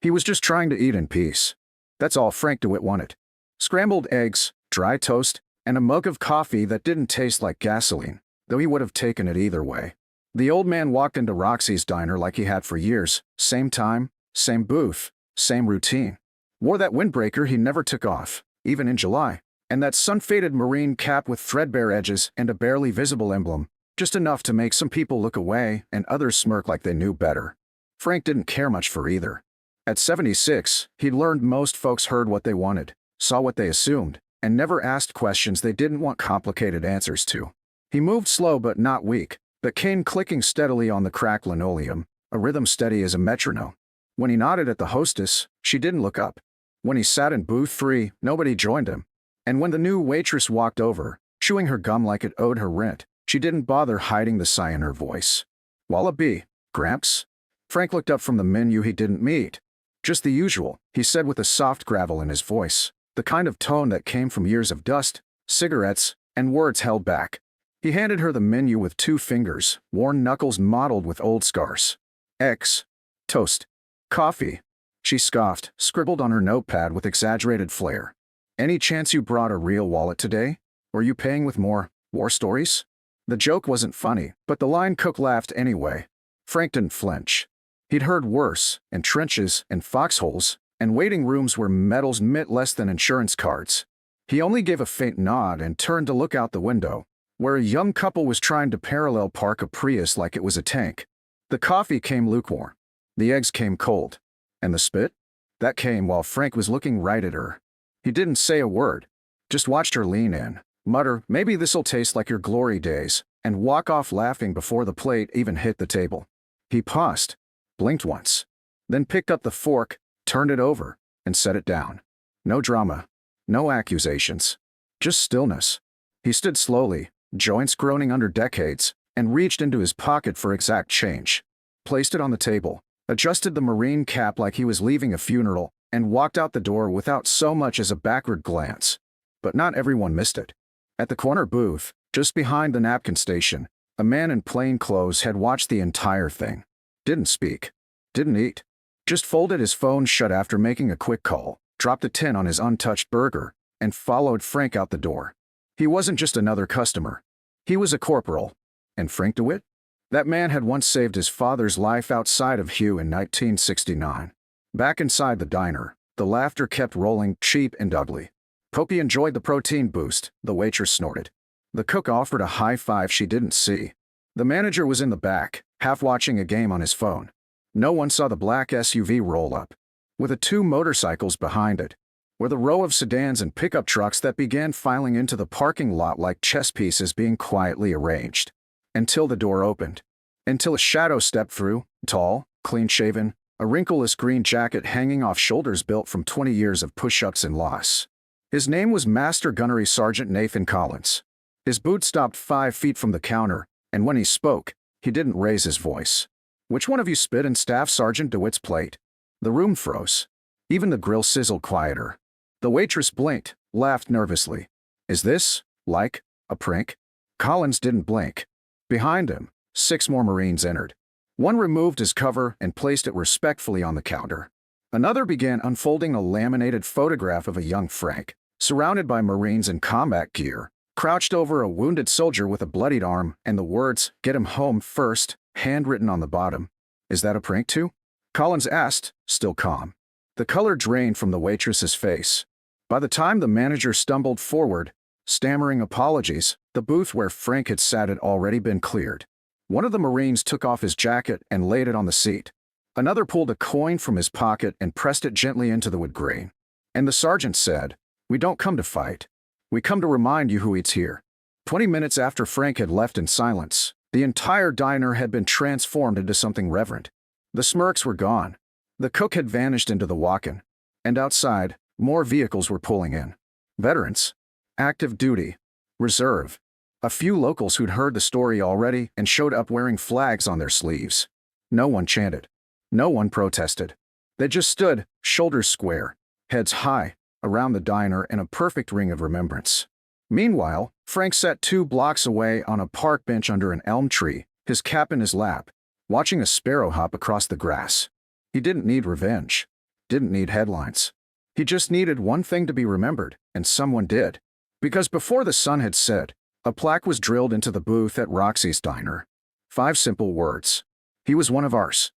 He was just trying to eat in peace. That's all Frank DeWitt wanted. Scrambled eggs, dry toast, and a mug of coffee that didn't taste like gasoline, though he would have taken it either way. The old man walked into Roxy's diner like he had for years, same time, same booth, same routine. Wore that windbreaker he never took off, even in July, and that sun-faded marine cap with threadbare edges and a barely visible emblem, just enough to make some people look away and others smirk like they knew better. Frank didn't care much for either. At 76, he'd learned most folks heard what they wanted, saw what they assumed, and never asked questions they didn't want complicated answers to. He moved slow but not weak, the cane clicking steadily on the cracked linoleum, a rhythm steady as a metronome. When he nodded at the hostess, she didn't look up. When he sat in booth 3, nobody joined him. And when the new waitress walked over, chewing her gum like it owed her rent, she didn't bother hiding the sigh in her voice. "Wallaby, Gramps?" Frank looked up from the menu he didn't meet. "Just the usual," he said with a soft gravel in his voice, the kind of tone that came from years of dust, cigarettes, and words held back. He handed her the menu with 2 fingers, worn knuckles mottled with old scars. "Eggs. Toast. Coffee." She scoffed, scribbled on her notepad with exaggerated flair. "Any chance you brought a real wallet today? Or you paying with more war stories?" The joke wasn't funny, but the line cook laughed anyway. Frank didn't flinch. He'd heard worse, and trenches, and foxholes, and waiting rooms where medals meant less than insurance cards. He only gave a faint nod and turned to look out the window, where a young couple was trying to parallel park a Prius like it was a tank. The coffee came lukewarm. The eggs came cold. And the spit? That came while Frank was looking right at her. He didn't say a word, just watched her lean in, mutter, "Maybe this'll taste like your glory days," and walk off laughing before the plate even hit the table. He paused, blinked once, then picked up the fork, turned it over, and set it down. No drama, no accusations, just stillness. He stood slowly, joints groaning under decades, and reached into his pocket for exact change. Placed it on the table, adjusted the marine cap like he was leaving a funeral, and walked out the door without so much as a backward glance. But not everyone missed it. At the corner booth, just behind the napkin station, a man in plain clothes had watched the entire thing. Didn't speak. Didn't eat. Just folded his phone shut after making a quick call, dropped a tin on his untouched burger, and followed Frank out the door. He wasn't just another customer. He was a corporal. And Frank DeWitt? That man had once saved his father's life outside of Hugh in 1969. Back inside the diner, the laughter kept rolling, cheap and ugly. "Hope enjoyed the protein boost," the waitress snorted. The cook offered a high five she didn't see. The manager was in the back, half watching a game on his phone. No one saw the black SUV roll up, with the 2 motorcycles behind it, or the row of sedans and pickup trucks that began filing into the parking lot like chess pieces being quietly arranged. Until the door opened. Until a shadow stepped through, tall, clean-shaven, a wrinkleless green jacket hanging off shoulders built from 20 years of push-ups and loss. His name was Master Gunnery Sergeant Nathan Collins. His boot stopped 5 feet from the counter, and when he spoke, he didn't raise his voice. "Which one of you spit in Staff Sergeant DeWitt's plate?" The room froze. Even the grill sizzled quieter. The waitress blinked, laughed nervously. "Is this, like, a prank?" Collins didn't blink. Behind him, 6 more Marines entered. One removed his cover and placed it respectfully on the counter. Another began unfolding a laminated photograph of a young Frank, surrounded by Marines in combat gear, crouched over a wounded soldier with a bloodied arm and the words, "Get him home first," handwritten on the bottom. "Is that a prank too?" Collins asked, still calm. The color drained from the waitress's face. By the time the manager stumbled forward, stammering apologies, the booth where Frank had sat had already been cleared. One of the Marines took off his jacket and laid it on the seat. Another pulled a coin from his pocket and pressed it gently into the wood grain. And the sergeant said, "We don't come to fight. We come to remind you who eats here." 20 minutes after Frank had left in silence, the entire diner had been transformed into something reverent. The smirks were gone. The cook had vanished into the walk-in. And outside, more vehicles were pulling in. Veterans. Active duty. Reserve. A few locals who'd heard the story already and showed up wearing flags on their sleeves. No one chanted. No one protested. They just stood, shoulders square, heads high, around the diner in a perfect ring of remembrance. Meanwhile, Frank sat 2 blocks away on a park bench under an elm tree, his cap in his lap, watching a sparrow hop across the grass. He didn't need revenge. didn't need headlines. He just needed one thing to be remembered, and someone did. Because before the sun had set, a plaque was drilled into the booth at Roxy's diner. 5 simple words. He was one of ours.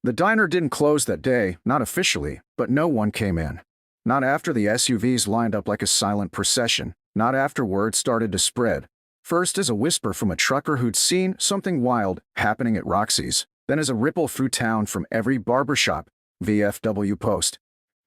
The diner didn't close that day, not officially, but no one came in. Not after the SUVs lined up like a silent procession, not after word started to spread. First as a whisper from a trucker who'd seen something wild happening at Roxy's, then as a ripple through town from every barbershop, VFW post,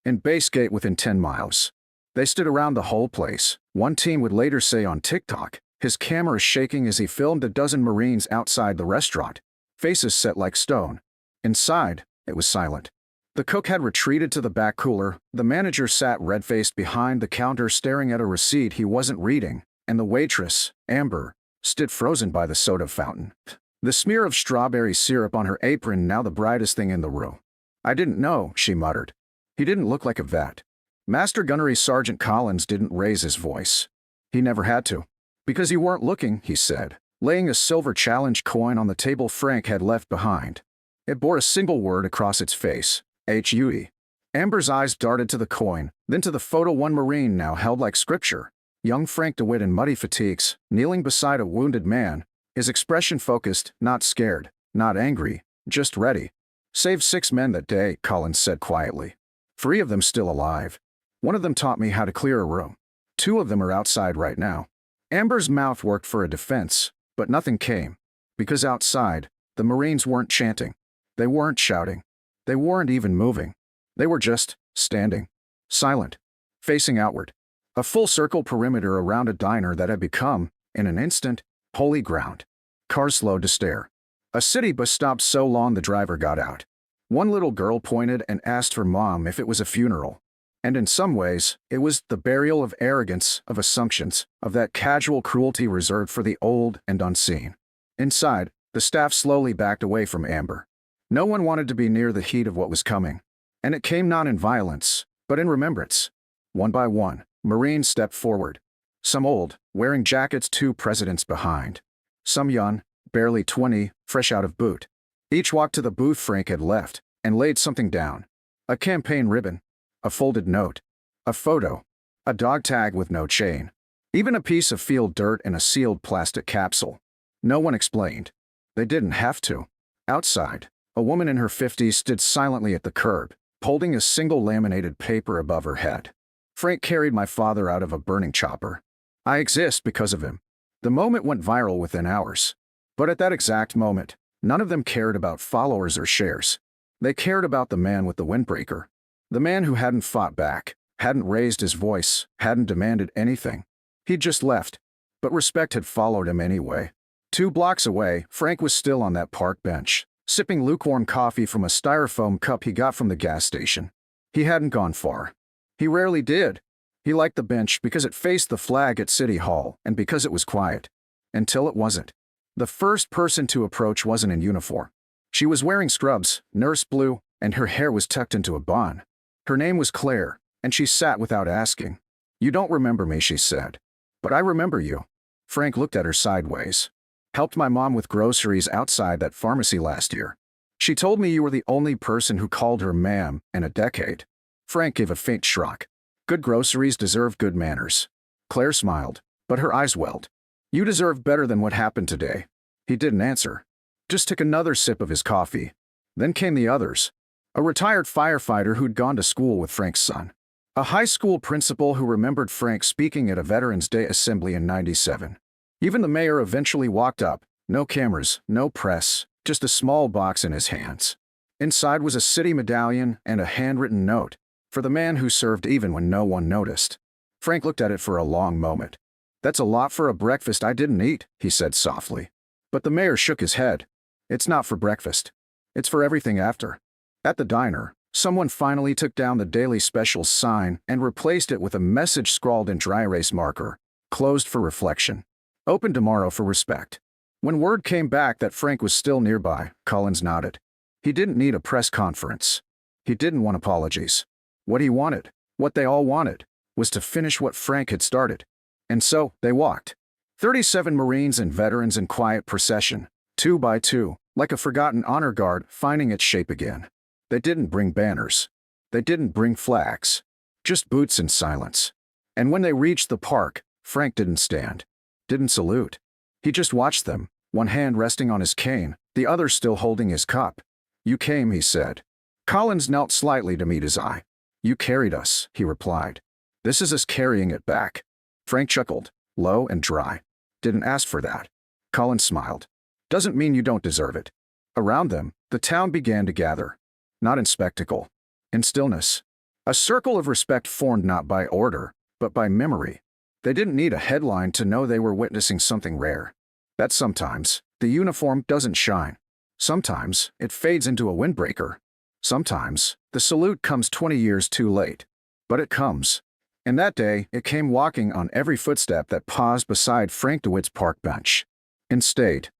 and Basegate within 10 miles. They stood around the whole place. One teen would later say on TikTok, his camera shaking as he filmed a dozen Marines outside the restaurant, faces set like stone. Inside, it was silent. The cook had retreated to the back cooler, the manager sat red-faced behind the counter staring at a receipt he wasn't reading, and the waitress, Amber, stood frozen by the soda fountain. The smear of strawberry syrup on her apron now the brightest thing in the room. "I didn't know," she muttered. He didn't look like a vet. Master Gunnery Sergeant Collins didn't raise his voice. He never had to. "Because you weren't looking," he said, laying a silver challenge coin on the table Frank had left behind. It bore a single word across its face, HUE. Amber's eyes darted to the coin, then to the photo one Marine now held like scripture. Young Frank DeWitt in muddy fatigues, kneeling beside a wounded man, his expression focused, not scared, not angry, just ready. "Saved 6 men that day," Collins said quietly. 3 of them still alive. One of them taught me how to clear a room. 2 of them are outside right now. Amber's mouth worked for a defense, but nothing came. Because outside, the Marines weren't chanting. They weren't shouting. They weren't even moving. They were just standing. Silent. Facing outward. A full circle perimeter around a diner that had become, in an instant, holy ground. Cars slowed to stare. A city bus stopped so long the driver got out. One little girl pointed and asked her mom if it was a funeral. And in some ways, it was the burial of arrogance, of assumptions, of that casual cruelty reserved for the old and unseen. Inside, the staff slowly backed away from Amber. No one wanted to be near the heat of what was coming. And it came not in violence, but in remembrance. One by one, Marines stepped forward. Some old, wearing jackets 2 presidents behind. Some young, barely 20, fresh out of boot. Each walked to the booth Frank had left, and laid something down. A campaign ribbon. A folded note. A photo. A dog tag with no chain. Even a piece of field dirt in a sealed plastic capsule. No one explained. They didn't have to. Outside, a woman in her 50s stood silently at the curb, holding a single laminated paper above her head. "Frank carried my father out of a burning chopper. I exist because of him." The moment went viral within hours. But at that exact moment, none of them cared about followers or shares. They cared about the man with the windbreaker. The man who hadn't fought back, hadn't raised his voice, hadn't demanded anything. He'd just left. But respect had followed him anyway. 2 blocks away, Frank was still on that park bench, sipping lukewarm coffee from a styrofoam cup he got from the gas station. He hadn't gone far. He rarely did. He liked the bench because it faced the flag at City Hall and because it was quiet. Until it wasn't. The first person to approach wasn't in uniform. She was wearing scrubs, nurse blue, and her hair was tucked into a bun. Her name was Claire, and she sat without asking. "You don't remember me," she said. "But I remember you." Frank looked at her sideways. "Helped my mom with groceries outside that pharmacy last year. She told me you were the only person who called her ma'am in a decade." Frank gave a faint shrug. Good groceries deserve good manners. Claire smiled, but her eyes welled. "You deserve better than what happened today." He didn't answer. Just took another sip of his coffee. Then came the others. A retired firefighter who'd gone to school with Frank's son. A high school principal who remembered Frank speaking at a Veterans Day assembly in '97. Even the mayor eventually walked up. No cameras, no press, just a small box in his hands. Inside was a city medallion and a handwritten note, for the man who served even when no one noticed. Frank looked at it for a long moment. "That's a lot for a breakfast I didn't eat," he said softly. But the mayor shook his head. "It's not for breakfast. It's for everything after." At the diner, someone finally took down the Daily Specials sign and replaced it with a message scrawled in dry erase marker. "Closed for reflection. Open tomorrow for respect." When word came back that Frank was still nearby, Collins nodded. He didn't need a press conference. He didn't want apologies. What he wanted, what they all wanted, was to finish what Frank had started. And so, they walked. 37 Marines and veterans in quiet procession, 2 by 2, like a forgotten honor guard finding its shape again. They didn't bring banners. They didn't bring flags. Just boots and silence. And when they reached the park, Frank didn't stand. Didn't salute. He just watched them, one hand resting on his cane, the other still holding his cup. "You came," he said. Collins knelt slightly to meet his eye. "You carried us," he replied. "This is us carrying it back." Frank chuckled, low and dry. "Didn't ask for that." Collins smiled. "Doesn't mean you don't deserve it." Around them, the town began to gather. Not in spectacle. In stillness. A circle of respect formed not by order, but by memory. They didn't need a headline to know they were witnessing something rare. That sometimes, the uniform doesn't shine. Sometimes, it fades into a windbreaker. Sometimes, the salute comes 20 years too late. But it comes. And that day, it came walking on every footstep that paused beside Frank DeWitt's park bench. And stayed.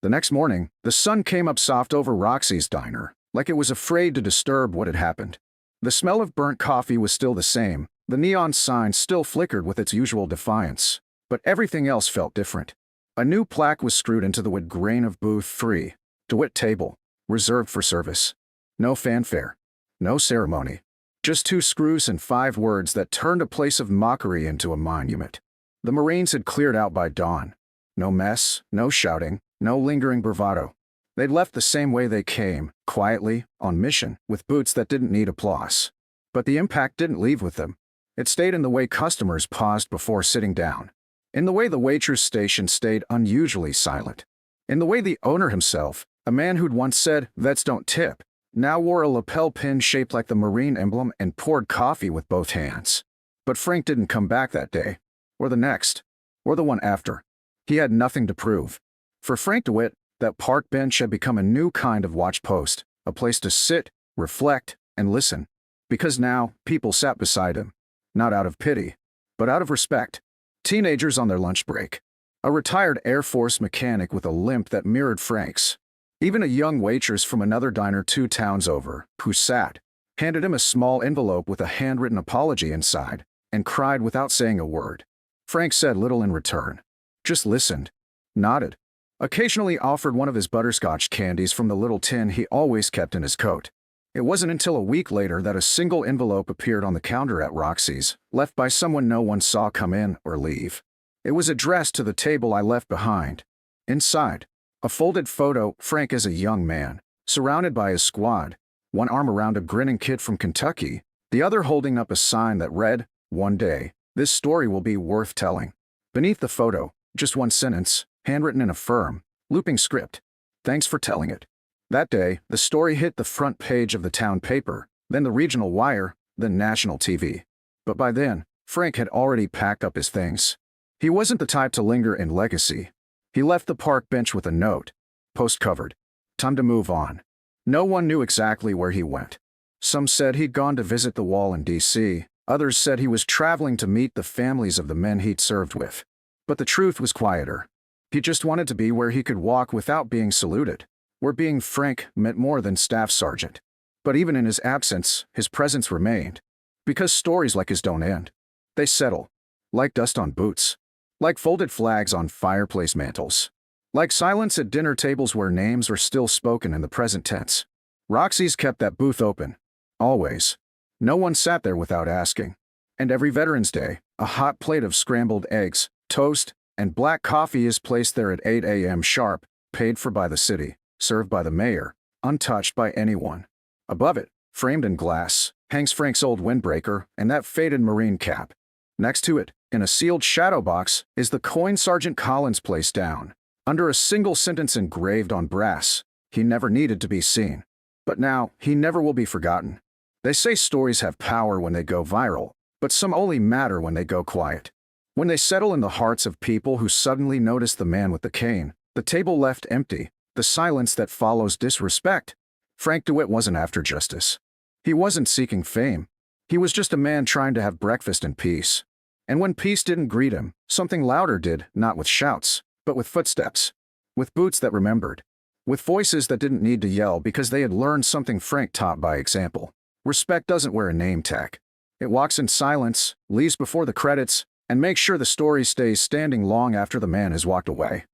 The next morning, the sun came up soft over Roxy's diner, like it was afraid to disturb what had happened. The smell of burnt coffee was still the same, the neon sign still flickered with its usual defiance, but everything else felt different. A new plaque was screwed into the wood grain of Booth 3, DeWitt Table, reserved for service. No fanfare. No ceremony. Just 2 screws and 5 words that turned a place of mockery into a monument. The Marines had cleared out by dawn. No mess, no shouting, no lingering bravado. They'd left the same way they came, quietly, on mission, with boots that didn't need applause. But the impact didn't leave with them. It stayed in the way customers paused before sitting down. In the way the Waitress station stayed unusually silent. In the way the owner himself, a man who'd once said, "Vets don't tip," now wore a lapel pin shaped like the Marine emblem and poured coffee with both hands. But Frank didn't come back that day, or the next, or the one after. He had nothing to prove. For Frank DeWitt, that park bench had become a new kind of watch post, a place to sit, reflect, and listen. Because now, people sat beside him. Not out of pity, but out of respect. Teenagers on their lunch break. A retired Air Force mechanic with a limp that mirrored Frank's. Even a young waitress from another diner 2 towns over, who sat, handed him a small envelope with a handwritten apology inside, and cried without saying a word. Frank said little in return. Just listened. Nodded. Occasionally offered one of his butterscotch candies from the little tin he always kept in his coat. It wasn't until a week later that a single envelope appeared on the counter at Roxy's, left by someone no one saw come in or leave. It was addressed to the table I left behind. Inside, a folded photo, Frank as a young man, surrounded by his squad, one arm around a grinning kid from Kentucky, the other holding up a sign that read, "One day, this story will be worth telling." Beneath the photo, just one sentence, handwritten in a firm, looping script. "Thanks for telling it." That day, the story hit the front page of the town paper, then the regional wire, then national TV. But by then, Frank had already packed up his things. He wasn't the type to linger in legacy. He left the park bench with a note, post-covered. Time to move on. No one knew exactly where he went. Some said he'd gone to visit the wall in D.C., others said he was traveling to meet the families of the men he'd served with. But the truth was quieter. He just wanted to be where he could walk without being saluted, where being Frank meant more than staff sergeant. But even in his absence, his presence remained. Because stories like his don't end. They settle. Like dust on boots. Like folded flags on fireplace mantels. Like silence at dinner tables where names are still spoken in the present tense. Roxy's kept that booth open. Always. No one sat there without asking. And every Veterans Day, a hot plate of scrambled eggs, toast, and black coffee is placed there at 8 a.m. sharp, paid for by the city, served by the mayor, untouched by anyone. Above it, framed in glass, hangs Frank's old windbreaker and that faded Marine cap. Next to it, in a sealed shadow box, is the coin Sergeant Collins placed down. Under a single sentence engraved on brass, "He never needed to be seen." But now, he never will be forgotten. They say stories have power when they go viral, but some only matter when they go quiet. When they settle in the hearts of people who suddenly notice the man with the cane, the table left empty, the silence that follows disrespect. Frank DeWitt wasn't after justice. He wasn't seeking fame. He was just a man trying to have breakfast in peace. And when peace didn't greet him, something louder did, not with shouts, but with footsteps. With boots that remembered. With voices that didn't need to yell because they had learned something Frank taught by example. Respect doesn't wear a name tag. It walks in silence, leaves before the credits, and makes sure the story stays standing long after the man has walked away.